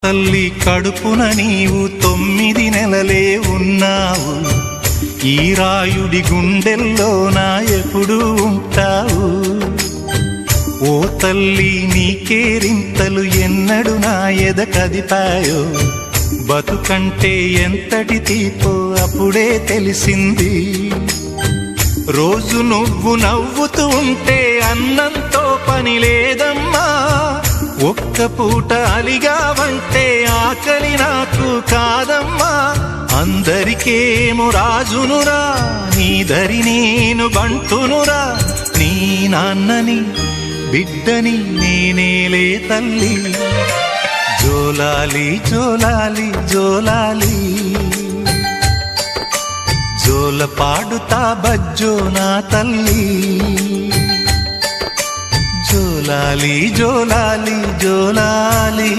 తల్లి కడుపున నీవు 9 నెలలే ఉన్నావు, ఈ రాయుడి గుండెల్లో నా ఎప్పుడు ఉంటావు. ఓ తల్లి నీ కేరింతలు ఎన్నడు నా ఎద కదిపాయో, బతుకంటే ఎంతటి తీపో అప్పుడే తెలిసింది. రోజు నువ్వు నవ్వుతూ ఉంటే అన్నంతో పని లేదమ్మా, ఒక్క పూట అలిగావంటే ఆకలి నాకు కాదమ్మా. అందరికేమో రాజునురా, నీ దరి నేను బంటునురా, నీ నాన్నని బిడ్డని నేనేలే తల్లి. జోలాలి జోలాలి జోలాలి, జోల పాడుతా బజ్జో నా తల్లి. జోలాలి జోలాలి జోలాలి.